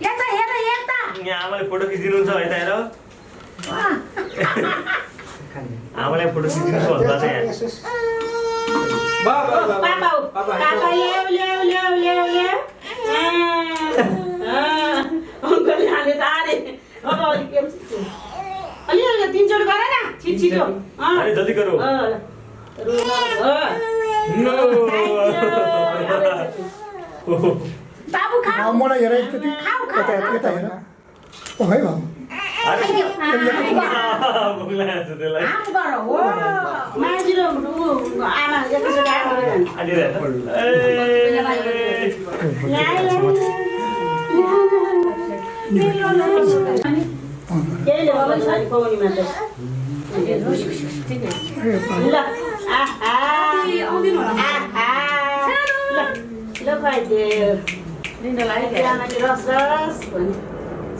यता हेर यता यहाँ आमाले फोटो खिचिदिनुहुन्छ है त हेर आमाले फोटो खिचिदिनु भन्दा चाहिँ यहाँ पापा ल्याऊ अङ्कलले हाले त आरे अब अलि 3 चोट गर न छिटो अरे जल्दी करो बाबु खाऊ मलाई हेर एकचोटि यता हेर ओ है बाबु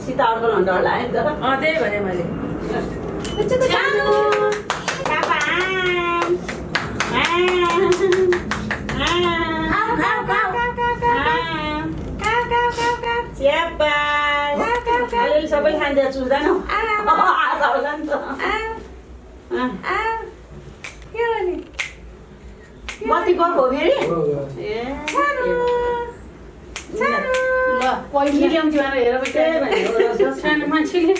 सीता अर्को घन्टा होला है त त्यही भने मैले अलिअलि सबै खान्छ चुस्दैन होला नि त बत्ती गएको हो फेरि ल पैसा ल्याउँथ्यो हेर सानो मान्छेले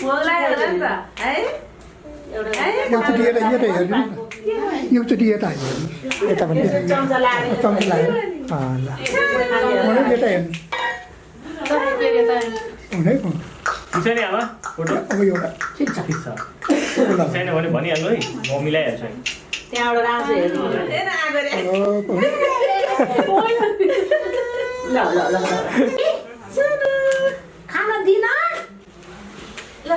एकचोटि यता हेर्नु यता पनि चम्चा लाग्यो यता हेर्नु हुनै छैन आमा फोटो अब एउटा छैन भने भनिहाल्नु है म मिलाइहाल्छु है त्यहाँबाट राम्रोसँग हेर्नु ल खान दिन ल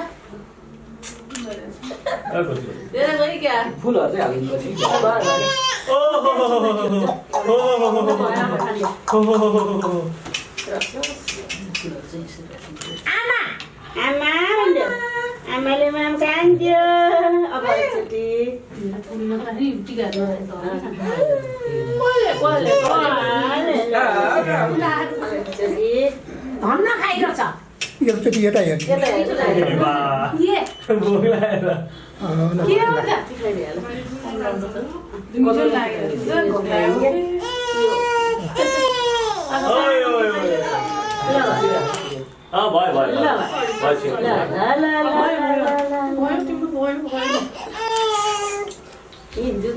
फुलहरु चाहिँ हालिदिनु आमाले माम खान्थ्यो अब एकचोटि धन्न खाइरहेछ एकचोटि यता हेर्नु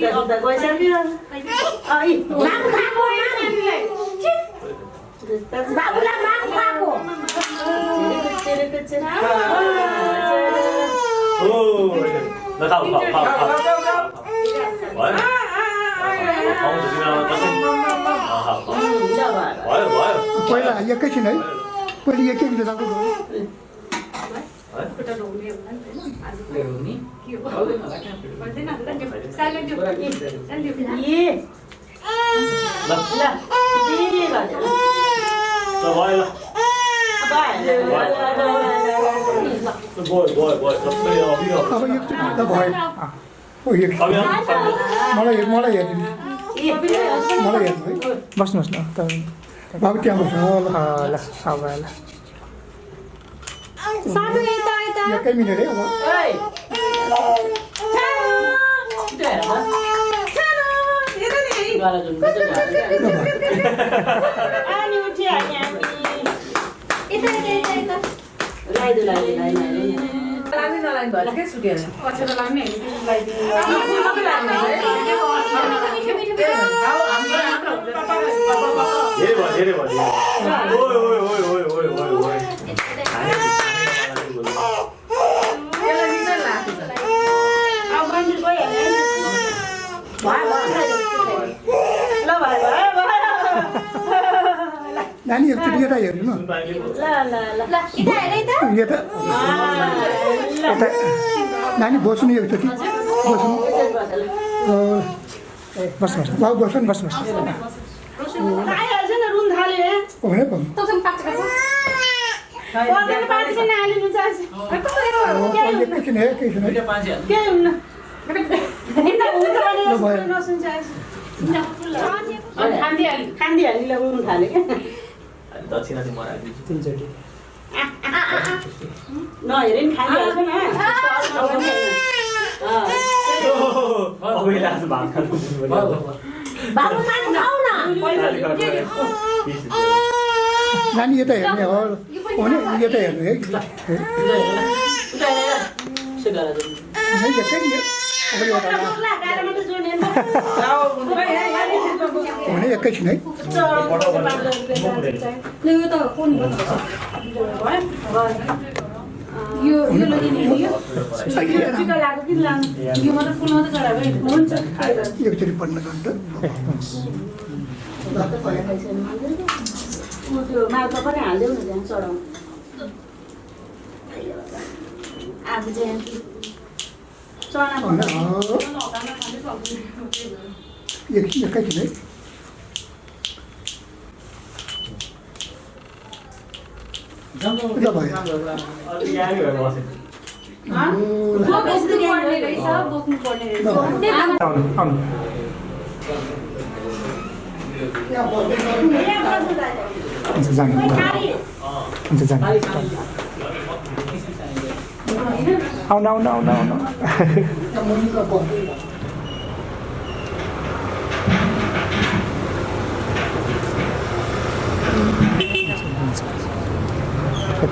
जुत्ता गइसक्यो बाबुलाई माम खाएको पहिला एकैछिन है पहिले एकै मिनट मलाई हेर्नु है बस्नुहोस् न बाबु त्यहाँ बस्नु एकै मिनट है अब नानी एकचोटि यता हेर्नु न नानी बस्नु एकचोटि बस्नु बस्नुहोस् बाबु बस्नु बस्नुहोस् हुनै एकैछिन है एकैछिन है खान्दी हाली लगाउनु थाल्यो क्या दक्षिणा चाहिँ मराइदिन्छु नहेरे नि खाइहाल्छ न अबेला भात खानु बाबु खानु खाऊ न नानी यता हेर्ने हो भने यता हेर्नु है भने एकैछिन है एकचोटि पढ्न गन्छ त्यो माउका पनि हालिदेऊ न त्यहाँ चढाउनु आफू चाहिँ चना एकैछिन है आउनु आउनु आउनु आउनु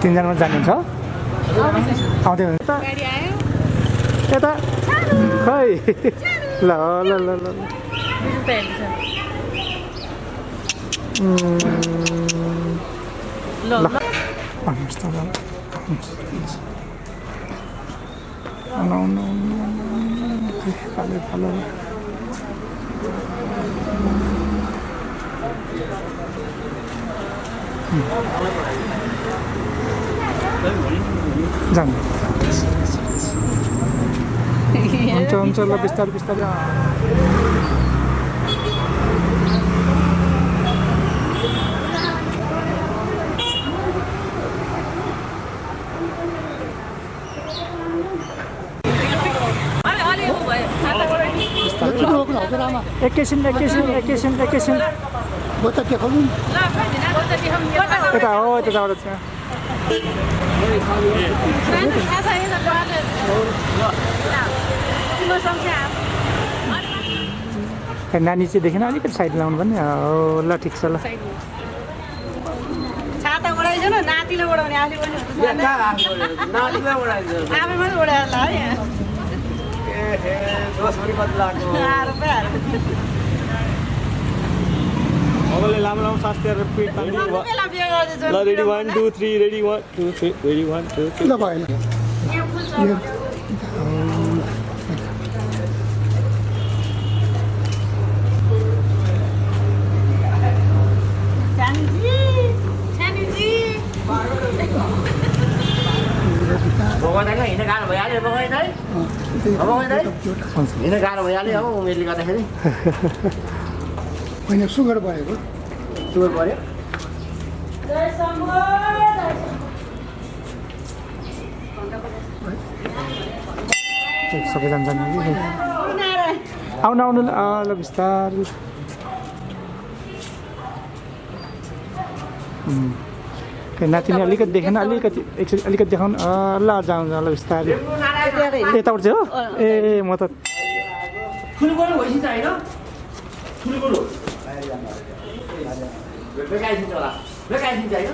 तिनजनामा जानुहुन्छ आउँदै हुनुहुन्छ यता खै ल ल ल ल जानु हुन्छ ल बिस्तारै बिस्तारै एकैछिन बच्चा देखाउनु यता हो त्यताबाट नानी चाहिँ देखेन अलिकति साइड लाउनु पनि हो ल ठिक छ ल छाता ओढाइदिनु नातिले ओढाउने आफै पनि आफै पनि ओढाएर ला है अबले लामो लामो शास्त्र रिपिट ल रेडी 1 2 3 रेडी 1 2 3 रेडी 1 2 3 ल भएन हिँड्न गाह्रो भइहाल्यो हिँड्न गाह्रो भइहाल्यो हो उमेरले गर्दाखेरि होइन सुगर भएको सुगर पऱ्यो सबैजना जानु आउनु आउनु ल बिस्तारै नातिनी अलिकति देखेन अलिकति देखाउनु ल जाउँ ल बिस्तारै यताबाट चाहिँ हो ए म त ठुलो भइसिन्छ होइन ठुलो बेकाइसिन्छ होला बेकाइसिन्छ होइन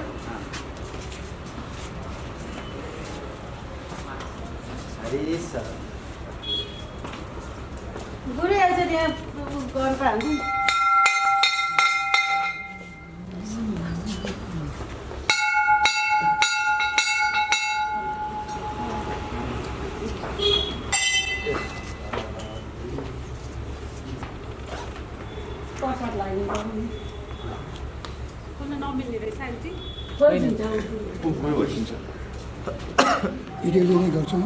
बुढी आएछ त्यहाँ गर्न पाल्नु इडेली नै गर्छौँ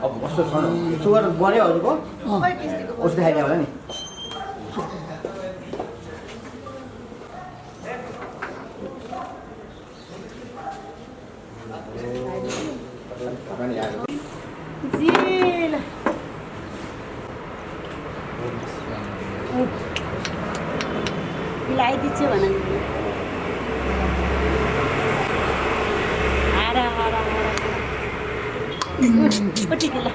अब कस्तो सुगर बढ्यो हजुरको कस्तो खाइदियो होला नि जिल लगाइदिन्छु भन हारा हारा हारा पट्टिला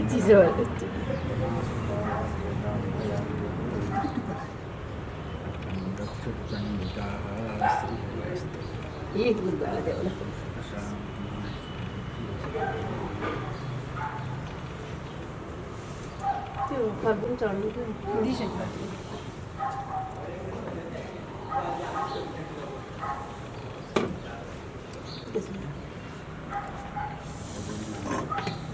चिसो ये दूध वाला दे वाला त्यो खर्बुन चढ्नु थियो दिशा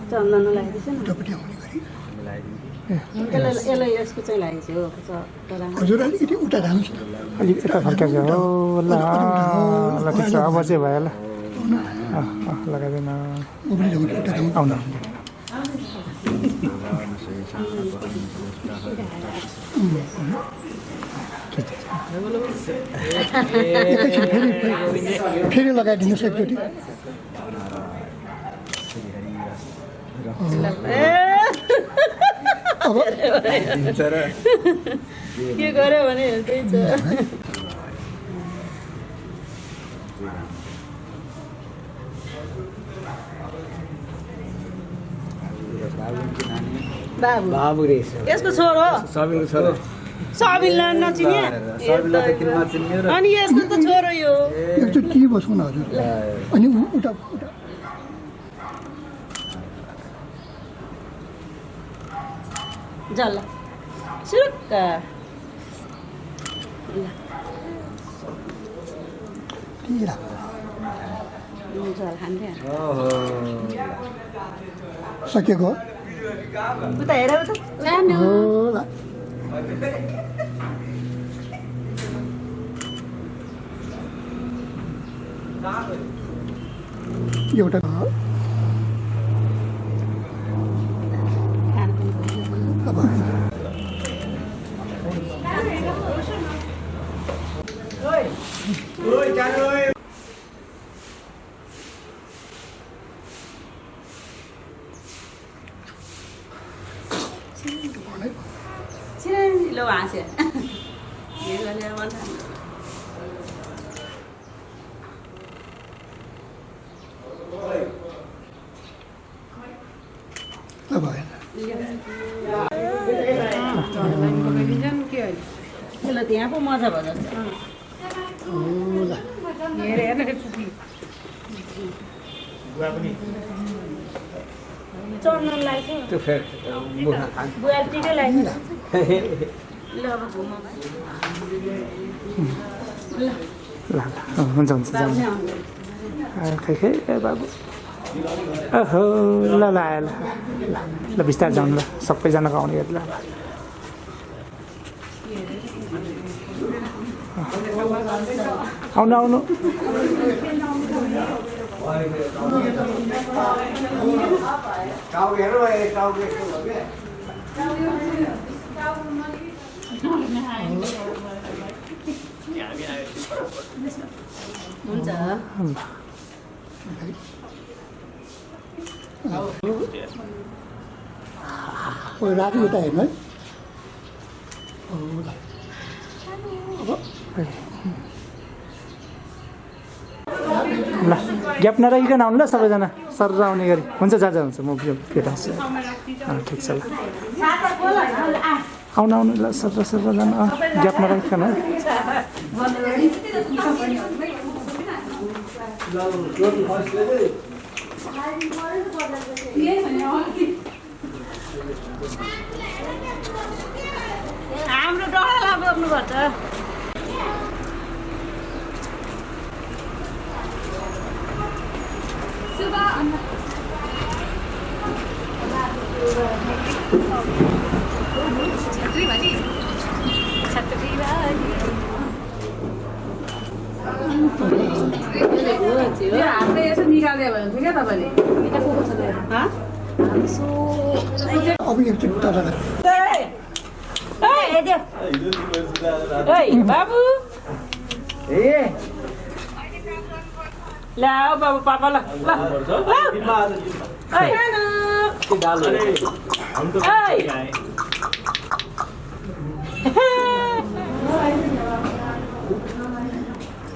चन्दन लगाइदिन्छ नि उतापट्टि आउने गरी यसलाई यसको चाहिँ लागेको हो हजुर अलिकति उता जानुहोस् अलिक यता फर्काएको छ हो ल ल ठिक छ अब चाहिँ भयो ल लगाइदिन म पनि जाउँछु उता जाउँ आउनु एकैछिन फेरि लगाइदिनुहोस् एकचोटि अब के गर्यो भने हेर्दै छ बाबु बाबु रहेछ यसको छोरो सबिनको छोरो सबिल नचिने सबिललाई त किन नचिन्ने र अनि यसको त छोरो यो एकचोटि के बस्नु न हजुर अनि उता उता जल्ला सुरुक्क झोल खान्थ्यो सकेको उता हेर उता होला एउटा अब छिलो हाँस्यो यो गर्ने मन अब ल त्यहाँ पो मजा भयो जस्तो होला चढ्न लाग्छ त्यो फेर मुखा खान्छ बुहारी टिकै लाग्छ ल अब घुमौँ ल हुन्छ हुन्छ जाउँ खै खै ए बाबु ओहो ल ल आयो ल ल बिस्तारै जाउँ ल सबैजनाको आउने गरी ल आउनु आउनु हुन्छ राति उता हेर्नु है होला ल ग्याप नराखिकन आउनु ल सबैजना सर आउने गरी हुन्छ जान्छ हुन्छ म भेटाउँछु ठिक छ ल आउनु आउनु ल सर जानु ग्याप नराखिकन हाम्रो डढालाई बोक्नुपर्छ यसो निकाल्यो भने थियो क्या तपाईँले अब एकचोटि उता जाँदा बाबु ल्याऊ बाबु पापा ल ल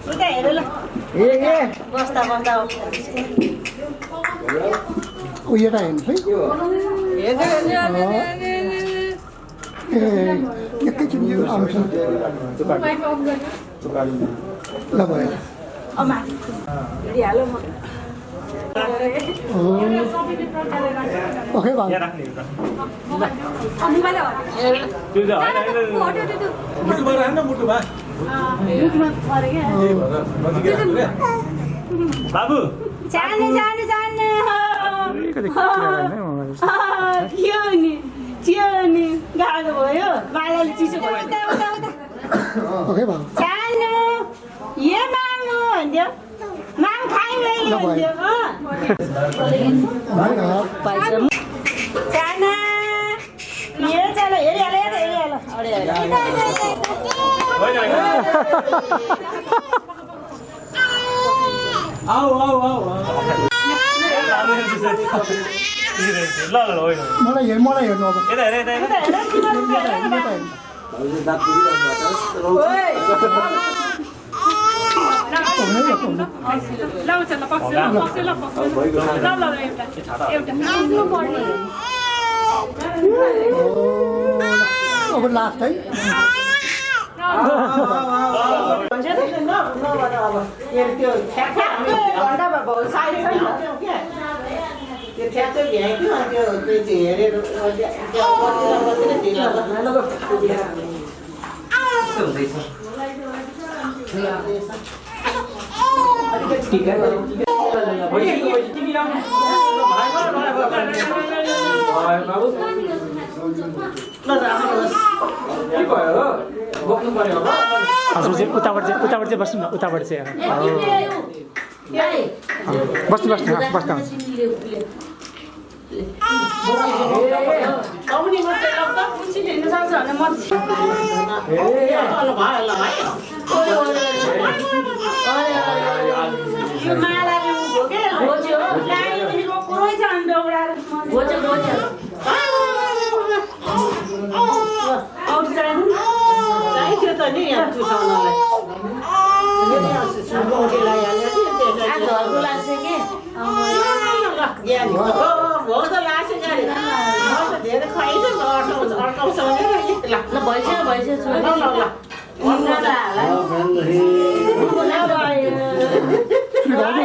उता हेर ल बस्दा बस्दा उयो त हेर्नुहोस् है एकैछिन यो आउँछ ल भयो हेरिहाल्यो म ओके भयो बाबु जाने जाने जाने चियो नि गाह्रो भयो बालाले चिसो भयो ओके भयो जानु ये मामु भन्थ्यो माम खाइरहेको भन्थ्यो जाना यो चलो हेरिहाल्यो आऊ ल मलाई हेर्नु अब अब लास्ट है त्यो ठ्याक्कै भ्याइक्यो अनि त्यो चाहिँ हेरेर हजुर चाहिँ उताबाट चाहिँ बस्नु न उताबाट चाहिँ बस्नु बस्नु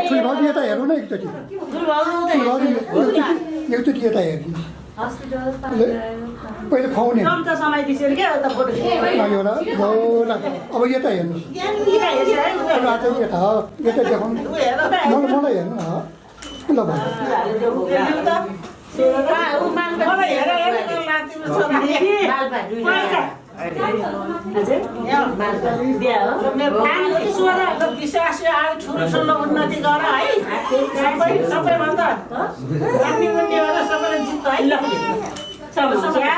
फुलभाउजू यता हेर्नु न एकचोटि एकचोटि यता हेर्नु पहिले खुवाउने अब यता हेर्नु यता देखाउनु मलाई हेर्नु ल उन्नति गर है सबैभन्दा सबैले जित्छ है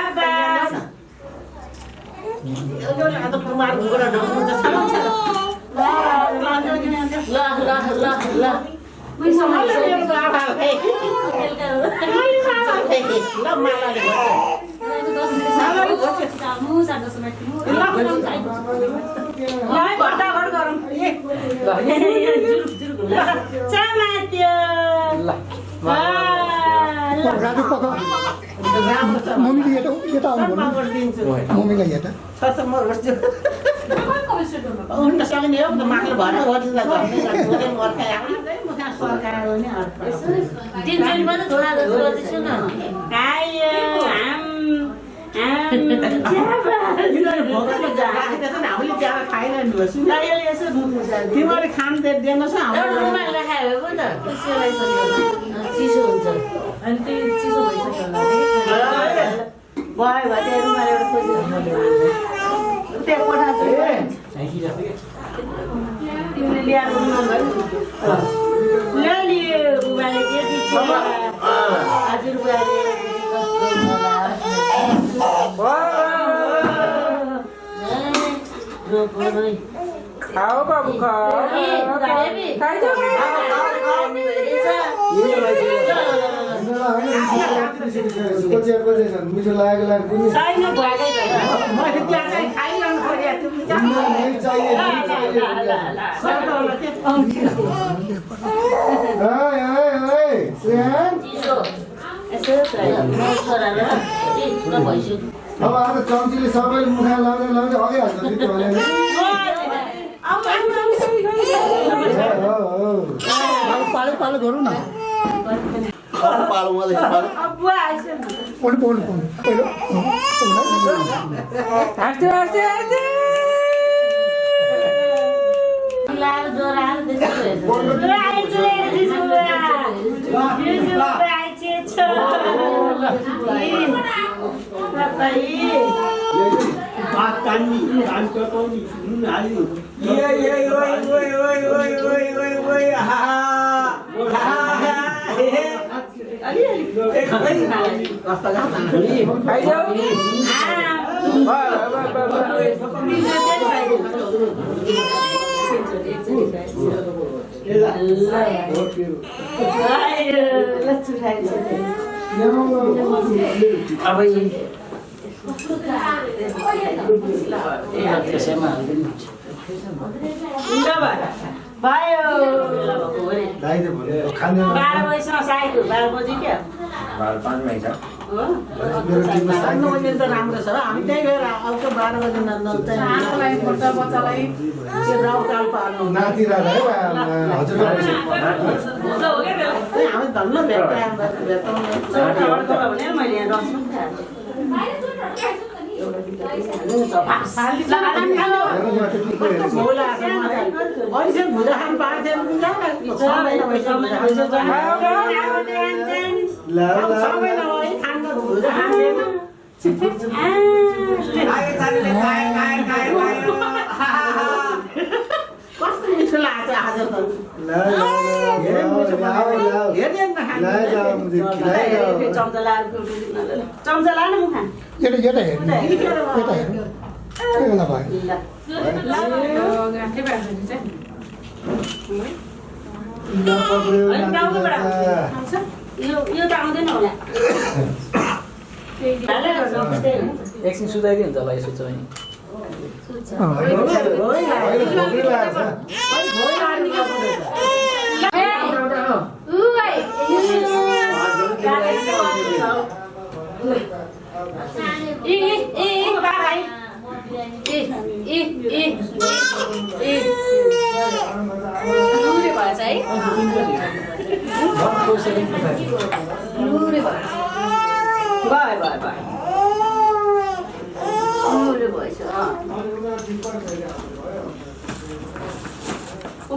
राजु पका मम्मीले यता आउनु मम्मीलाई यता उन्न सक्ने हो माग्लो भएर तिमीले खान दिएनस् चिसो हुन्छ अनि त्यो चिसो भइसक्यो भयो त्यहाँ रुमाल एउटा खोजेर त्यहाँ पठाएको तिमीले ल्याएर ल्यायो बुबाले के दिन्छ हजुर बुबाले खाऊ बाबु खाऊ खाइजाऊ मिठो लागेको पनि छैन भएकै छैन मैले त्यहाँ चाहिँ खाइरहनु पर्यो अब आज चम्चीले सबैले मुखा लाउँदै लाउँदै अघि हाल्छ पालो पालो गरौँ न पालो मलाई पालो पढ्नु पढ्नु पढ्नु पहिलो हाँस्यो हाँस्यो हाँस्यो खाने 12 बजीसम्म साइकल 12 बजी क्या 5 महिना मैले त राम्रो छ र हामी त्यही गएर आउँछ 12 बजी आमालाई पर्छ बच्चालाई राउकाल पार्नु नाति राजा है हजुर हामी धन्न भेट्टाउनु भने मैले यहाँ रस्नु भुजा खानु पाएको कस्तो मिठो लाग्छ आज त चम्चा लानु मुखा यता यता हेर्नु यता हेर्नु के होला भयो गाँठै भएको छ यो त आउँदैन होला एकछिन सुताइदियो हुन्छ होला यसो चाहिँ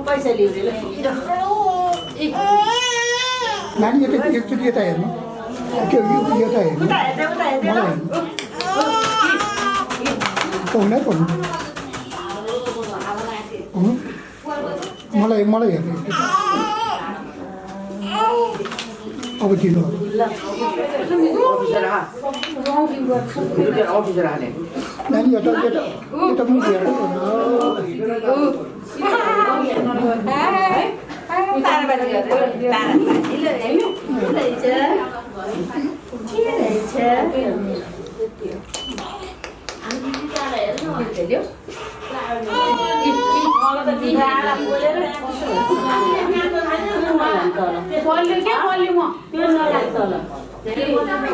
पैसा लिउँदै नानी यता एकचोटि यता हेर्नु यता हेर्नु हुनै पर्नु मलाई मलाई हेर्नु अब दिनु नानी यता यता यता मुख हेर्नु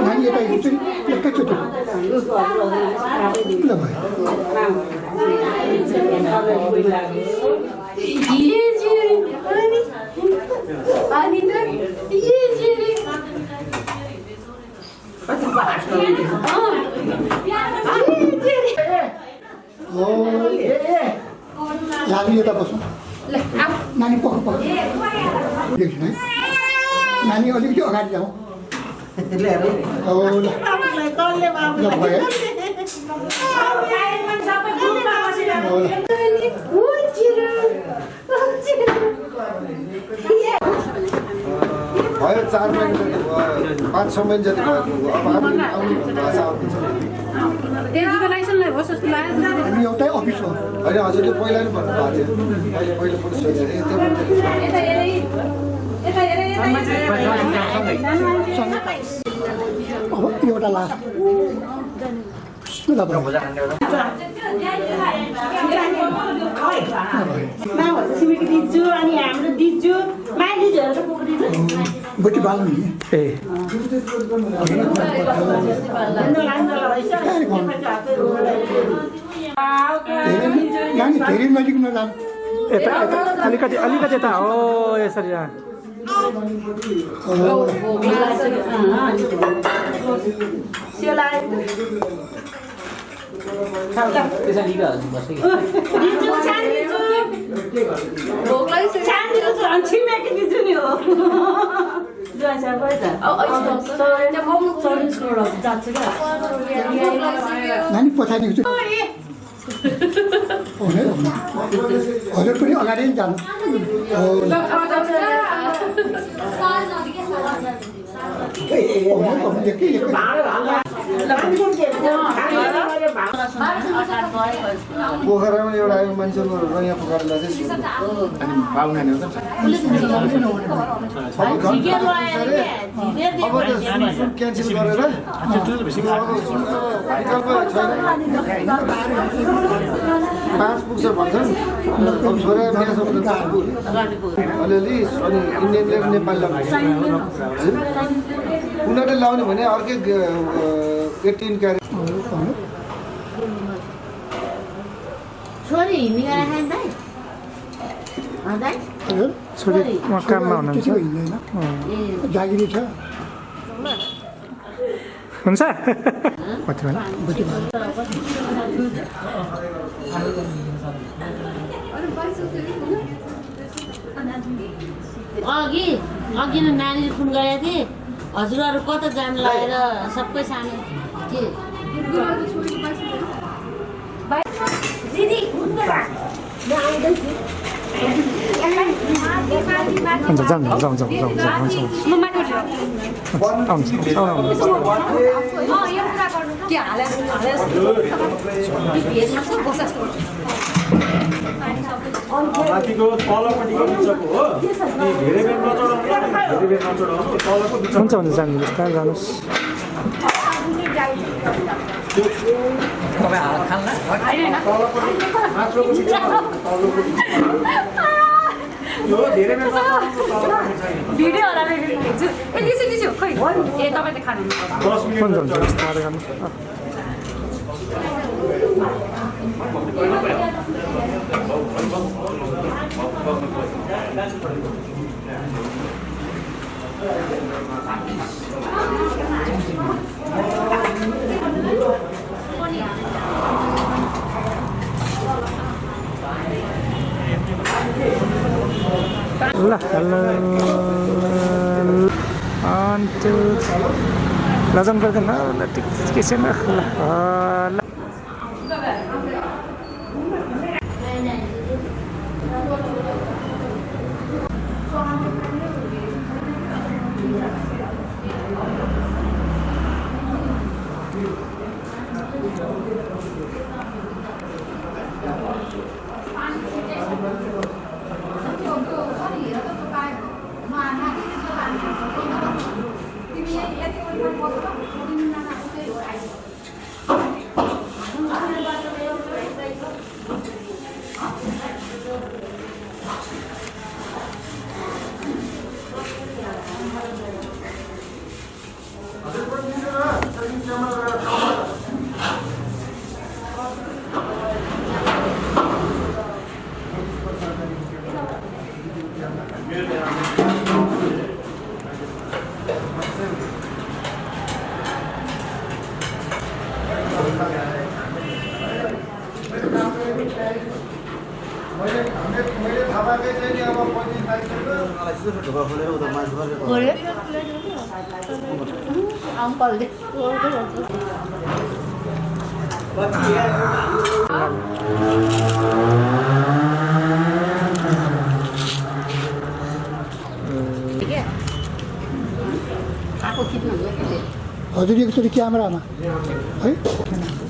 नानी यता एकैचोटि ल भयो नानी यता बस्नु नानी पख पख देख्छु है नानी अलिकति अगाडि जाउँ भयो 4 महिना जति भयो 5-6 महिना जति भयो अब हामी आउने भाषा आउँछ त्यही जुत्ता लाइसेन्स होस् जस्तो लाग्यो हामी एउटै अफिसमा होइन हजुरले पहिला नि भन्नुभएको थियो मैले पहिलो पनि सोधेको थिएँ अब एउटा लास्ट छिमेकी दिन्छु अनि हाम्रो दिन्छु माया दिजुहरू त कुकुर दिन्छु गोटी बाल्नु नि ए नानी धेरै नजिक नजानु यता यता अलिकति अलिकति यता हो यसरी त्यसरी लिइहाल्नुपर्छ कि छिमेकी दिन्छु नि हो नानी पछाडि हजुर पनि अगाडि नै जानु पोखरामा एउटा आयो मान्छेको रैया पकाएर चाहिँ अब त क्यान्सल गरेर विकल्प छैन 5 पुग्छ भन्छन् अब छोरा बिहा सक्नु अलिअलि अनि इन्डियनले नेपाली लगाउँछ उनीहरूले लाउने भने अर्कै 18 क्यारेट छोरी हिँडेर खाएँ दाइ छोरी म काममा हुनुहुन्छ जागिरी छ हुन्छ कति बेला अघि अघि नै नानीले फोन गरेको थिएँ हजुरहरू कता जानु लगाएर सबै सानो के हुन्छ जाउँ जाउँ जाउँ जाउँ जाउँ माथिको तलपट्टिको बिचको हो धेरै बेर नचढाउनु हुन्छ हुन्छ जानु बिस्तारै जानुहोस् तपाईँ हात खाल्ला यो धेरै बेर भिडियोहरा हेर्छु ए लिसु खै ए तपाईले खानुहुन्छ 10 मिनेट हुन्छ हुन्छ बिस्तारै जानुहोस् ल हेलो 1 2 लजन पर्दैन ल ठिक छैन ल हजुर एकचोटि क्यामेरामा है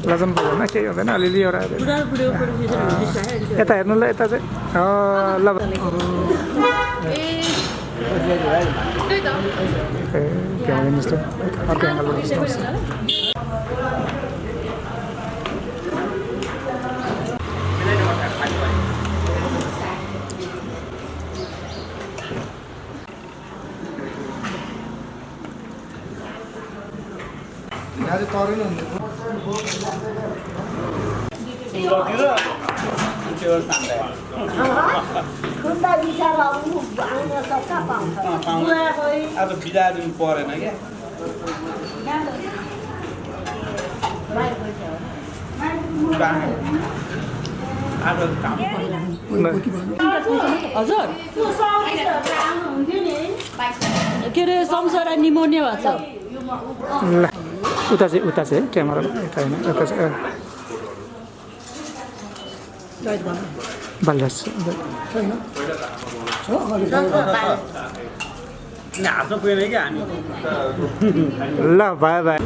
लजाउनु पर्दैन केही हुँदैन अलिअलि एउटा यता हेर्नु ल यता चाहिँ ल के हुँदैन जस्तो अर्को एङ्गलबाट यहाँ चाहिँ तरेन अब बिदा दिनु परेन क्या हजुर के अरे संसार निमोनिया भएको छ ल उता चाहिँ क्यामेरामा यता होइन यता चाहिँ बलिराज हातमा पुगेन क्या हामी ल बाई बाई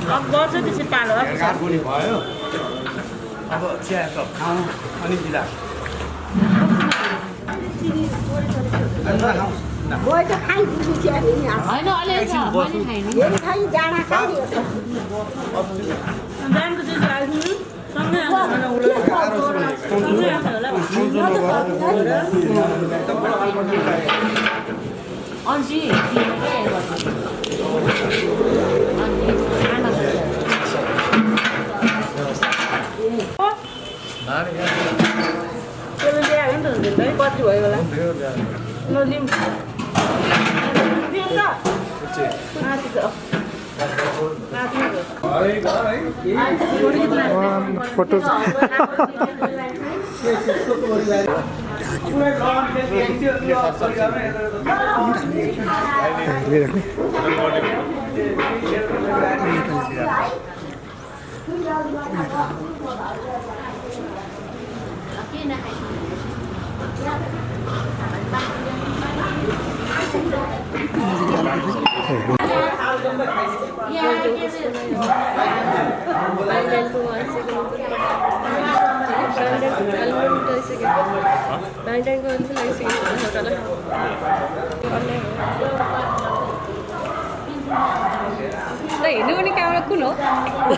अब गर्छ त्यसै पालो गाडपुनी भयो अब चिया सब खाउँ अनि बिदा होइन अलि छ मैले खाइनँ दामको चाहिँ हाल्नु सँगै अल्छी कति भयो होला नलिउँ फोटो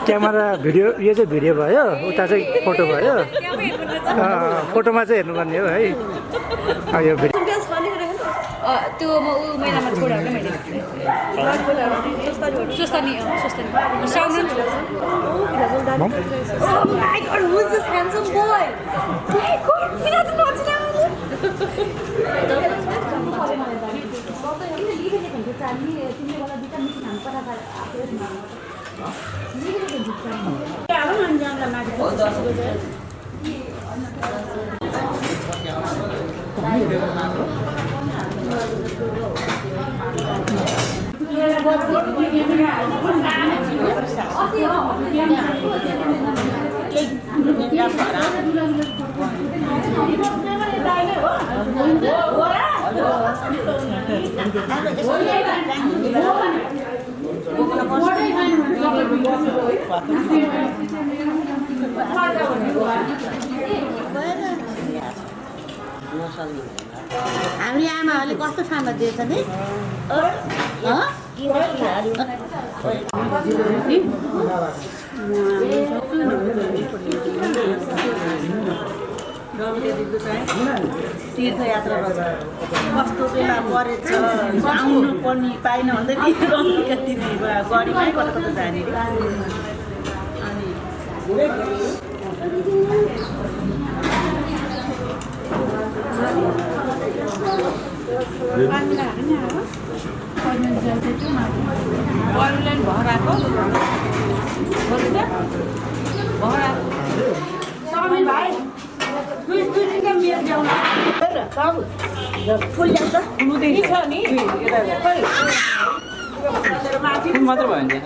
क्यामेरा भिडियो यो चाहिँ भिडियो भयो उता चाहिँ फोटो भयो फोटोमा चाहिँ हेर्नुपर्ने हो है यो भिडियो त्यो म ऊ महिनामा छोडेर मैले Sustani sound Oh my god, who's this handsome boy? My god, he doesn't know what's हाम्रो आमाहरूले कस्तो ठाउँमा दिएछ नि तीर्थयात्रा कस्तो बेला परेछ आउनु पर्ने पाइन भन्दै दिदी गडीमै कता कता जाने स्वामी भाइ दुई दिनका मेरो ल्याउनु बाबु फुल ल्याउँछ हुँदैन छ नि माथि मात्र भयो नि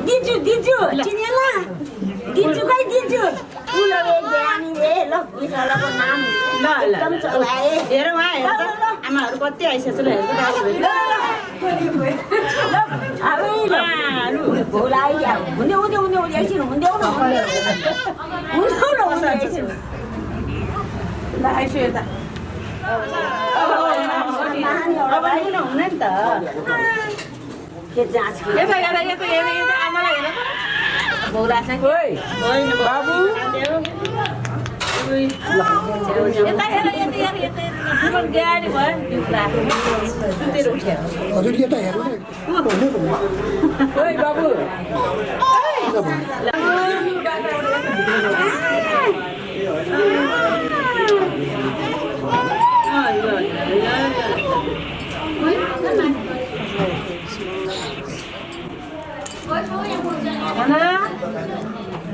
दिजु दिजु चिनेला दिजु खै दिजु फुलले ज्ञानी रे ल विशालको नाम ल एकदम चलाए हेर उहाँ हेर त आमाहरू कति आइसकेछ ल हेर्नु भोलाइ हुँदै हुँदै हुँदै हुँदै एकछिन हुँदै हुँदै हुँदै एकछिन ल आइसो यता अब आइनु हुने नि त यता यता यता यता यता आमालाई हेर भौला छ होइन बाबु यता हेर यता हेर यता फुल गाडी भयो सुतेर उठ्यो हजुर यता हेर्नु ओइ बाबु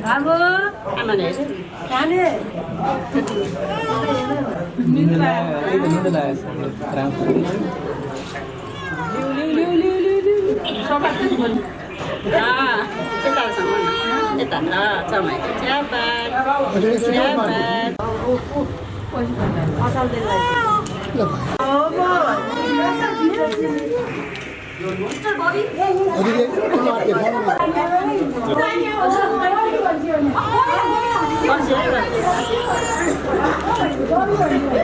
बाबु आमाले खाने